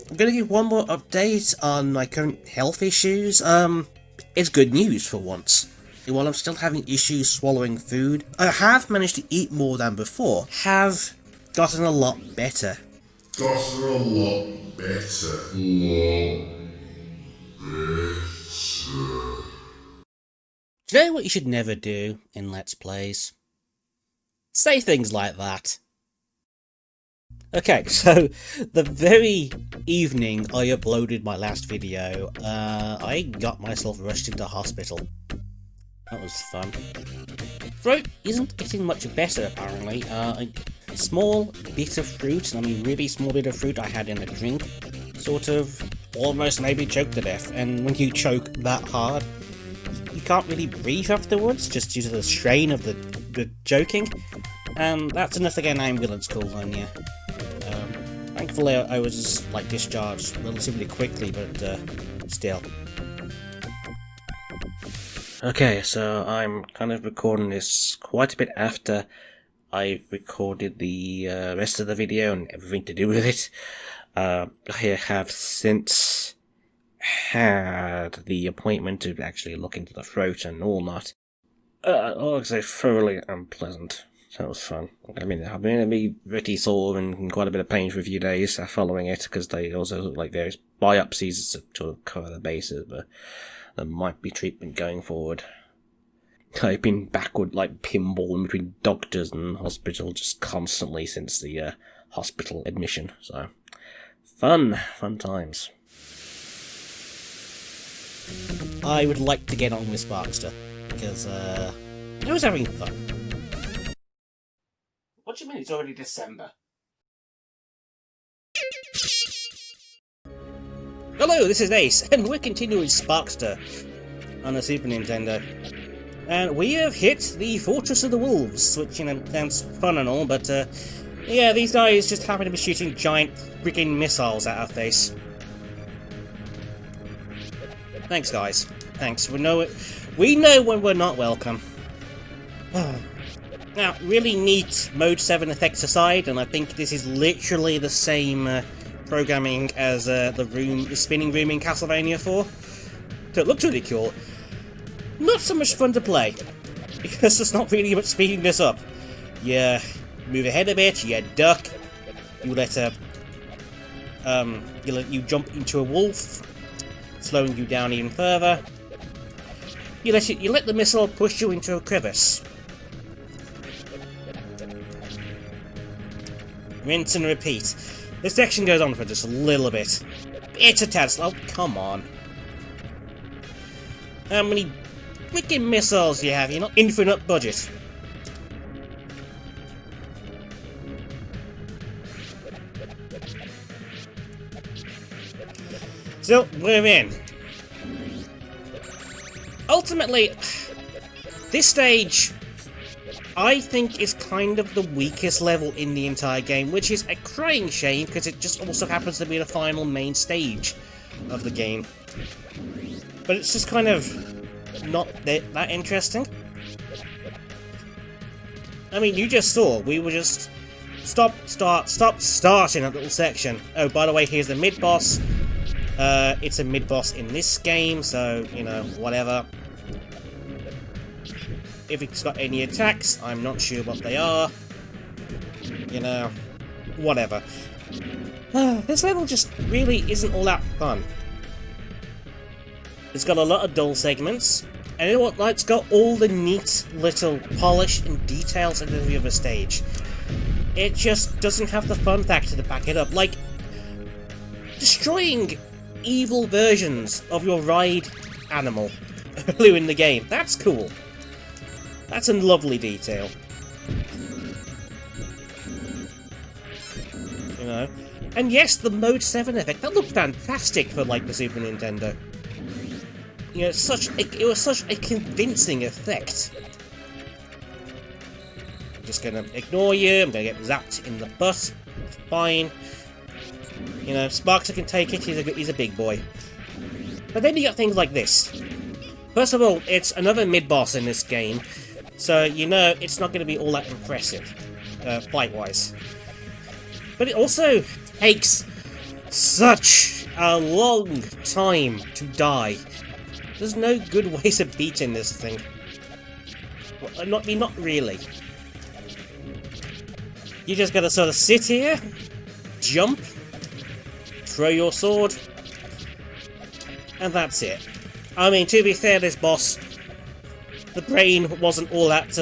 I'm gonna give one more update on my current health issues. It's good news for once. While I'm still having issues swallowing food, I have managed to eat more than before. Have gotten a lot better. Gotten a lot better. Do you know what you should never do in Let's Plays? Say things like that. Okay, so the very evening I uploaded my last video, I got myself rushed into hospital. That was fun. Throat isn't getting much better apparently. A small bit of fruit, I mean really small bit of fruit I had in a drink, sort of almost made me choke to death. And when you choke that hard, you can't really breathe afterwards, just due to the strain of the choking. And that's enough to get an ambulance call on you. Thankfully I was like discharged relatively quickly, but still. Okay, so I'm kind of recording this quite a bit after I recorded the rest of the video and everything to do with it. I have since had the appointment to actually look into the throat and all that. Like I say, thoroughly unpleasant. So it was fun. I mean, I've been to be pretty sore and in quite a bit of pain for a few days following it, because they also like various biopsies to cover the bases, but there might be treatment going forward. I've been backward, like pinballing between doctors and hospital just constantly since the hospital admission. So fun times. I would like to get on with Sparkster because I was having fun. What do you mean it's already December? Hello, this is Ace, and we're continuing Sparkster on the Super Nintendo. And we have hit the Fortress of the Wolves, which, you know, sounds fun and all, but, yeah, these guys just happen to be shooting giant freaking missiles at our face. Thanks, guys. Thanks. We know when we're not welcome. Now, really neat Mode 7 effects aside, and I think this is literally the same programming as the spinning room in Castlevania 4. So it looks really cool. Not so much fun to play, because there's not really much speeding this up. You move ahead a bit, you duck, you you jump into a wolf, slowing you down even further. You let the missile push you into a crevice. Rinse and repeat. This section goes on for just a little bit. It's a tad slow. Come on. How many freaking missiles do you have? You're not infinite budget. So, we're in. Ultimately, this stage, I think, is kind of the weakest level in the entire game, which is a crying shame, because it just also happens to be the final main stage of the game. But it's just kind of not that interesting. I mean, you just saw, we were just stop starting that little section. Oh, by the way, here's the mid-boss. It's a mid-boss in this game, so, you know, whatever. If it's got any attacks, I'm not sure what they are. You know, whatever. This level just really isn't all that fun. It's got a lot of dull segments, and it's got all the neat little polish and details of every other stage. It just doesn't have the fun factor to back it up. Like, destroying evil versions of your ride animal earlier in the game. That's cool. That's a lovely detail. You know? And yes, the Mode 7 effect, that looked fantastic for, like, the Super Nintendo. You know, it was such a convincing effect. I'm just gonna ignore you, I'm gonna get zapped in the butt. It's fine. You know, Sparkster can take it, he's a big boy. But then you got things like this. First of all, it's another mid-boss in this game, so you know it's not going to be all that impressive, fight-wise. But it also takes Such a long time to die. There's no good ways of beating this thing. Well, not really. You just gotta sort of sit here, jump, throw your sword, and that's it. I mean, to be fair, this boss, the brain wasn't all that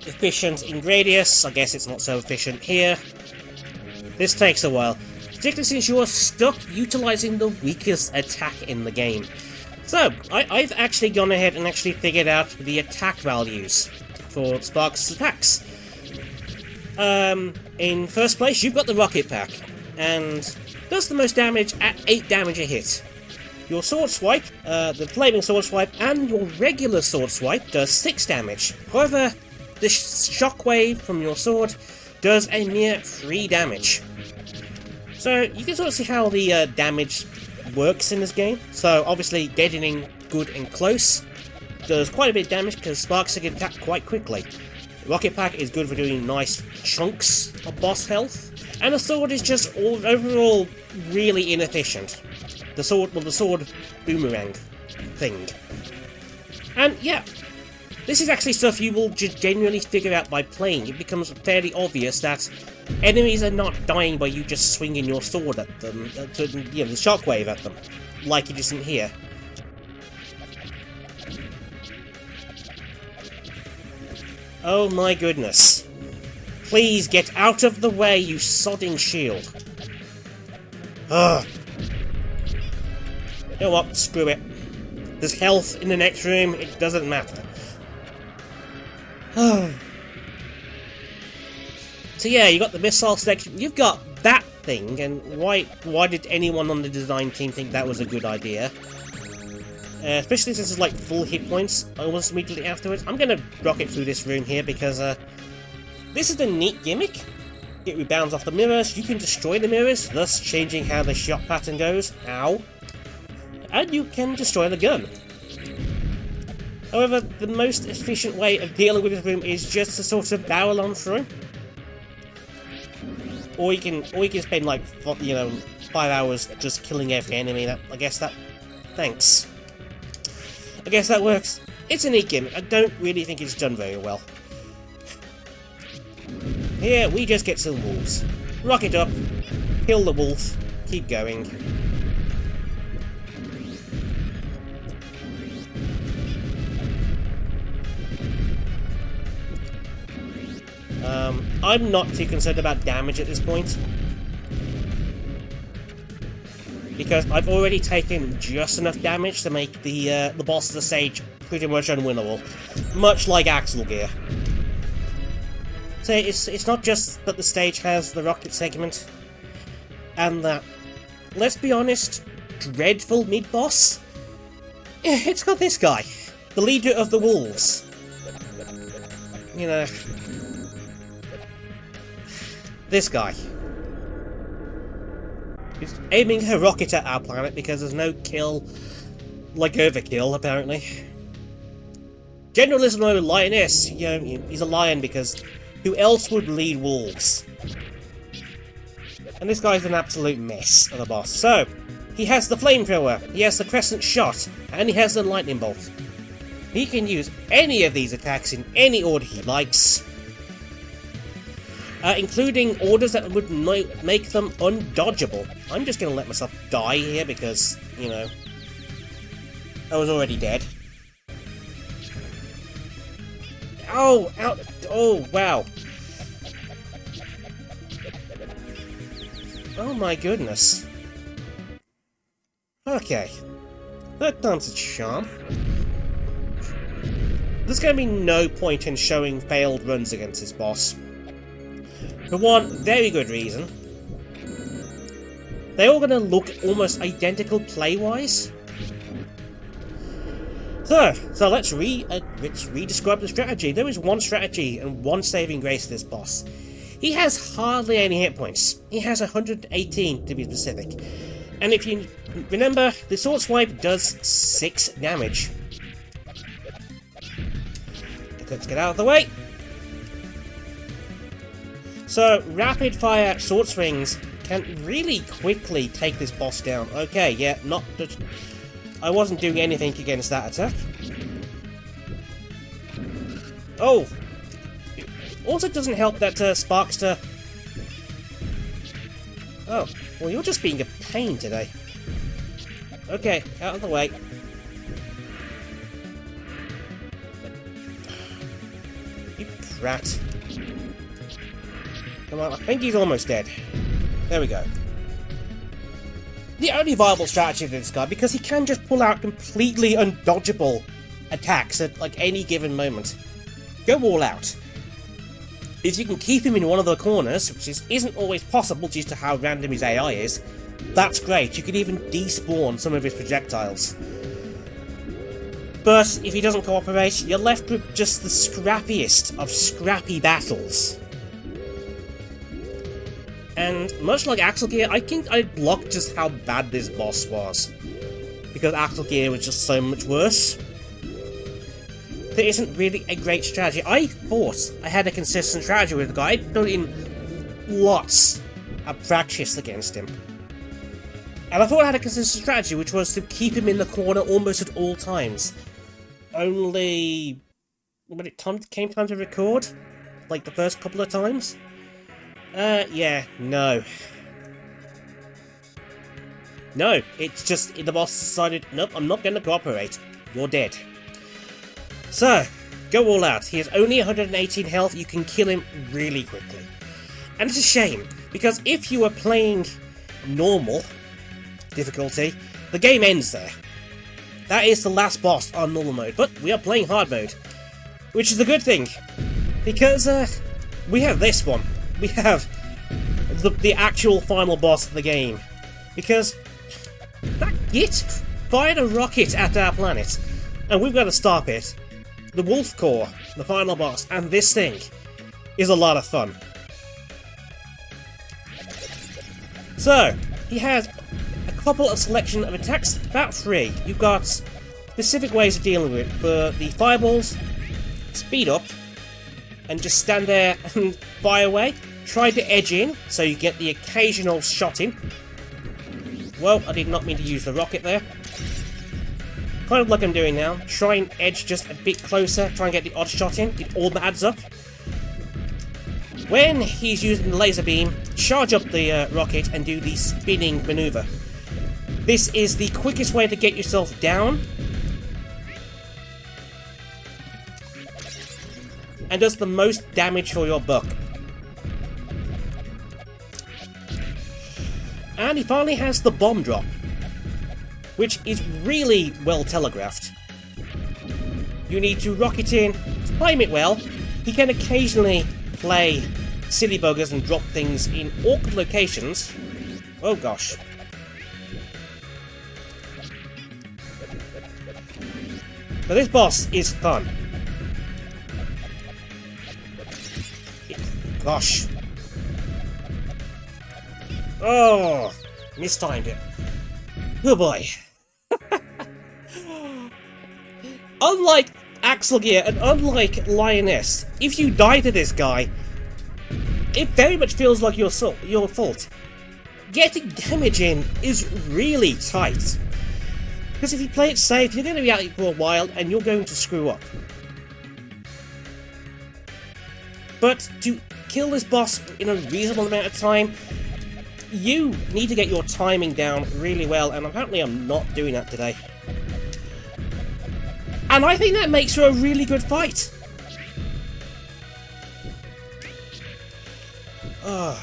efficient in Gradius. I guess it's not so efficient here. This takes a while, particularly since you're stuck utilising the weakest attack in the game. So, I've actually gone ahead and actually figured out the attack values for Sparkster's attacks. In first place, you've got the rocket pack, and does the most damage at 8 damage a hit. Your sword swipe, the flaming sword swipe, and your regular sword swipe does 6 damage. However, the shockwave from your sword does a mere 3 damage. So you can sort of see how the damage works in this game. So obviously, deadening good and close does quite a bit of damage because Sparkster can attack quite quickly. Rocket Pack is good for doing nice chunks of boss health, and the sword is just overall really inefficient. The sword boomerang thing. And yeah, this is actually stuff you will genuinely figure out by playing. It becomes fairly obvious that enemies are not dying by you just swinging your sword at them, the shockwave at them, like it isn't here. Oh my goodness. Please get out of the way, you sodding shield. Ugh. You know what? Screw it. There's health in the next room, it doesn't matter. So yeah, you got the missile section, you've got that thing, and why did anyone on the design team think that was a good idea? Especially since it's like full hit points almost immediately afterwards. I'm gonna rocket through this room here because this is a neat gimmick. It rebounds off the mirrors, you can destroy the mirrors, thus changing how the shot pattern goes. Ow. And you can destroy the gun. However, the most efficient way of dealing with this room is just to sort of barrel on through. Or you can spend like 5 hours just killing every enemy. I guess that works. It's a neat gimmick. I don't really think it's done very well. Here we just get some wolves. Rocket up, kill the wolf, keep going. I'm not too concerned about damage at this point, because I've already taken just enough damage to make the boss of the stage pretty much unwinnable, much like Axel Gear. So it's not just that the stage has the rocket segment, and that, let's be honest, dreadful mid-boss. It's got this guy, the leader of the wolves. You know, this guy. He's aiming her rocket at our planet because there's no kill like overkill, apparently. Generalissimo Lioness, he's a lion because who else would lead wolves? And this guy's an absolute mess of a boss. So, he has the flamethrower, he has the crescent shot, and he has the lightning bolt. He can use any of these attacks in any order he likes. Including orders that would make them undodgeable. I'm just going to let myself die here because, I was already dead. Oh, ow, oh, wow. Oh my goodness. Okay. Third time's a charm. There's going to be no point in showing failed runs against this boss. For one very good reason. They're all going to look almost identical play-wise. So let's re-describe the strategy. There is one strategy and one saving grace to this boss. He has hardly any hit points. He has 118 to be specific. And if you remember, the sword swipe does 6 damage. Let's get out of the way. So, rapid fire sword swings can really quickly take this boss down. Okay, yeah, not just... I wasn't doing anything against that attack. Oh! It also doesn't help that Sparkster... Oh, well, you're just being a pain today. Okay, out of the way. You brat. Come on, I think he's almost dead. There we go. The only viable strategy for this guy, because he can just pull out completely undodgeable attacks at like any given moment. Go all out. If you can keep him in one of the corners, which isn't always possible due to how random his AI is, that's great. You can even despawn some of his projectiles. But if he doesn't cooperate, you're left with just the scrappiest of scrappy battles. And much like Axel Gear, I think I blocked just how bad this boss was. Because Axel Gear was just so much worse. There isn't really a great strategy. I thought I had a consistent strategy with the guy. I'd put in lots of practice against him. And I thought I had a consistent strategy, which was to keep him in the corner almost at all times. Only... when it came time to record? Like the first couple of times? Yeah, no. No, it's just the boss decided, nope, I'm not going to cooperate. You're dead. So, go all out. He has only 118 health, you can kill him really quickly. And it's a shame, because if you were playing normal difficulty, the game ends there. That is the last boss on normal mode, but we are playing hard mode. Which is a good thing, because we have this one. We have the actual final boss of the game. Because that git fired a rocket at our planet, and we've got to stop it. The Wolf Core, the final boss, and this thing is a lot of fun. So, he has a couple of selection of attacks, about 3. You've got specific ways of dealing with it. For the fireballs, speed up, and just stand there and fire away. Try to edge in, so you get the occasional shot in. Well, I did not mean to use the rocket there. Kind of like I'm doing now. Try and edge just a bit closer, try and get the odd shot in. It all adds up. When he's using the laser beam, charge up the rocket and do the spinning maneuver. This is the quickest way to get yourself down. And does the most damage for your buck. And he finally has the bomb drop, which is really well telegraphed. You need to rocket in, time it well. He can occasionally play silly buggers and drop things in awkward locations. Oh gosh. But this boss is fun. Gosh. Oh, mistimed it. Oh boy. Unlike Axel Gear and unlike Lioness, if you die to this guy, it very much feels like your fault. Getting damage in is really tight. Because if you play it safe, you're going to be at it for a while and you're going to screw up. But to kill this boss in a reasonable amount of time, you need to get your timing down really well, and apparently I'm not doing that today. And I think that makes for a really good fight. Try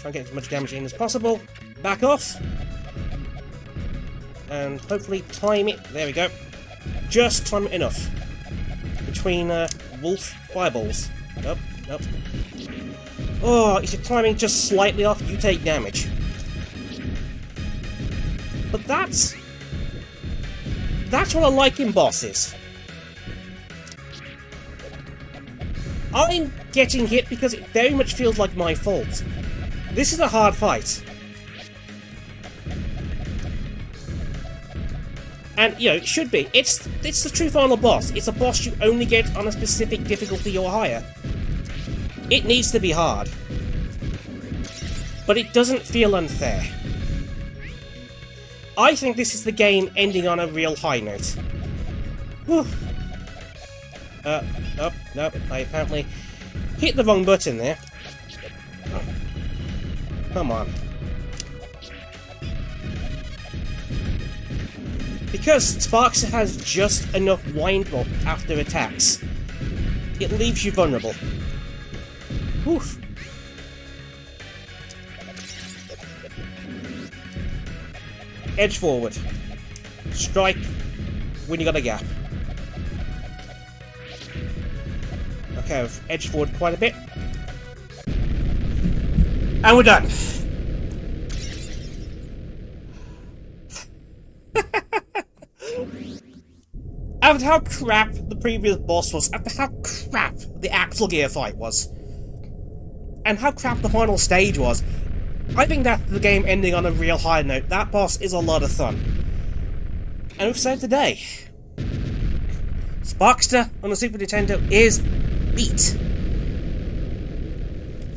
and get as much damage in as possible. Back off. And hopefully time it. There we go. Just time it enough. Between wolf fireballs. Nope, nope. Oh, is your timing just slightly off? You take damage. But that's what I like in bosses. I'm getting hit because it very much feels like my fault. This is a hard fight. And, you know, it should be. It's the true final boss. It's a boss you only get on a specific difficulty or higher. It needs to be hard. but it doesn't feel unfair. I think this is the game ending on a real high note. Whew. No, I apparently hit the wrong button there. Oh. Come on. Because Sparkster has just enough wind up after attacks, it leaves you vulnerable. Whew. Edge forward. Strike when you got a gap. Okay, I've edged forward quite a bit. And we're done. After how crap the previous boss was, after how crap the Axel Gear fight was, and how crap the final stage was, I think that the game ending on a real high note. That boss is a lot of fun. And we've said today, Sparkster on the Super Nintendo is beat.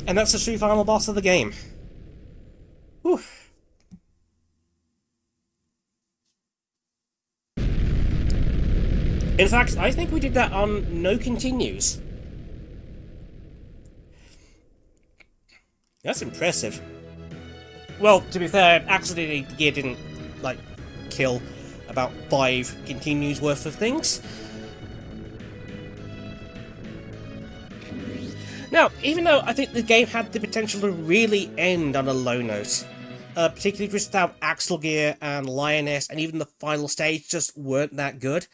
And that's the true final boss of the game. Whew. In fact, I think we did that on no continues. That's impressive. Well, to be fair, accidentally the gear didn't, like, kill about 5 continues worth of things. Now, even though I think the game had the potential to really end on a low note, particularly just how Axel Gear and Lioness and even the final stage just weren't that good,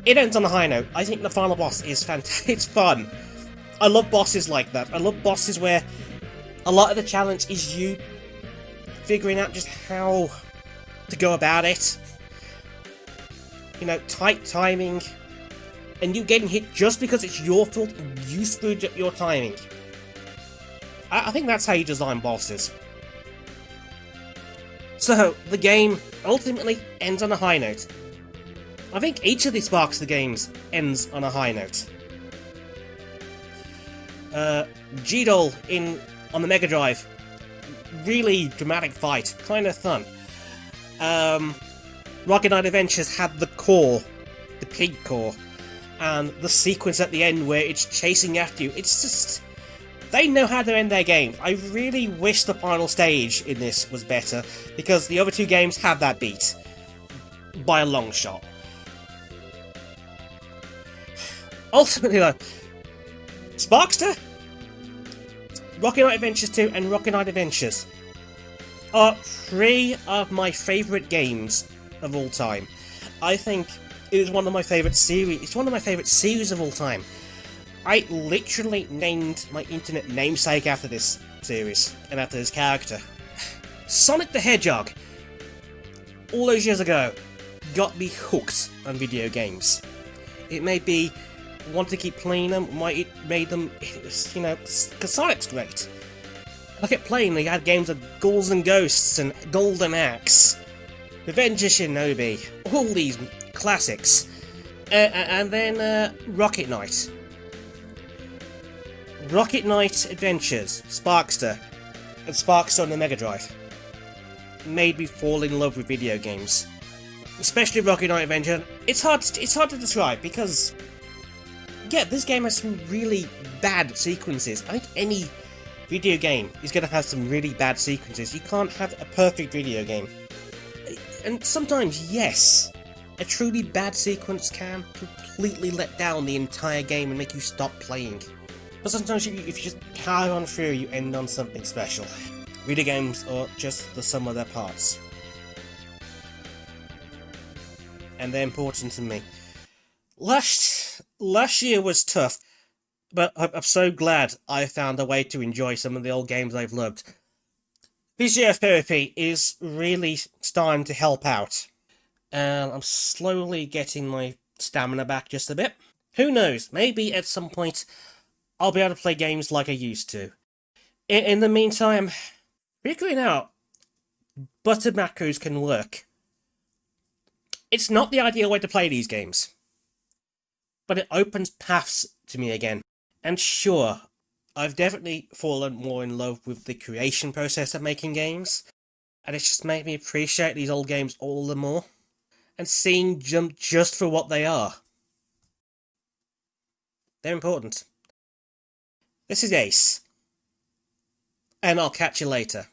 it ends on a high note. I think the final boss is fantastic. It's fun. I love bosses like that. I love bosses where a lot of the challenge is you figuring out just how to go about it. You know, tight timing, and you getting hit just because it's your fault and you screwed up your timing. I think that's how you design bosses. So, the game ultimately ends on a high note. I think each of the Sparkster games ends on a high note. G-Doll on the Mega Drive, really dramatic fight, kind of fun. Rocket Knight Adventures had the core, the pig core, and the sequence at the end where it's chasing after you. It's just, they know how to end their games. I really wish the final stage in this was better, because the other 2 games have that beat by a long shot. Ultimately though, Sparkster, Rocket Knight Adventures 2 and Rocket Knight Adventures are 3 of my favourite games of all time. I think it is one of my favourite series. It's one of my favourite series of all time. I literally named my internet namesake after this series and after this character. Sonic the Hedgehog, all those years ago, got me hooked on video games. It made me want to keep playing them. It made them, you know, because Sonic's great. I kept playing. They had games of Ghouls and Ghosts and Golden Axe, Revenge of Shinobi, all these classics. And then Rocket Knight. Rocket Knight Adventures, Sparkster, and Sparkster on the Mega Drive made me fall in love with video games. Especially Rocket Knight Adventure. It's hard to describe because, yeah, this game has some really bad sequences. I think any video game is going to have some really bad sequences. You can't have a perfect video game. And sometimes, yes, a truly bad sequence can completely let down the entire game and make you stop playing. But sometimes if you just power on through, you end on something special. Video games are just the sum of their parts. And they're important to me. Last year was tough, but I'm so glad I found a way to enjoy some of the old games I've loved. Physiotherapy is really starting to help out, and I'm slowly getting my stamina back just a bit. Who knows, maybe at some point I'll be able to play games like I used to. In the meantime, figuring out butter macros can work. It's not the ideal way to play these games, but it opens paths to me again. And sure, I've definitely fallen more in love with the creation process of making games, and it's just made me appreciate these old games all the more, and seeing them just for what they are. They're important. This is Ace, and I'll catch you later.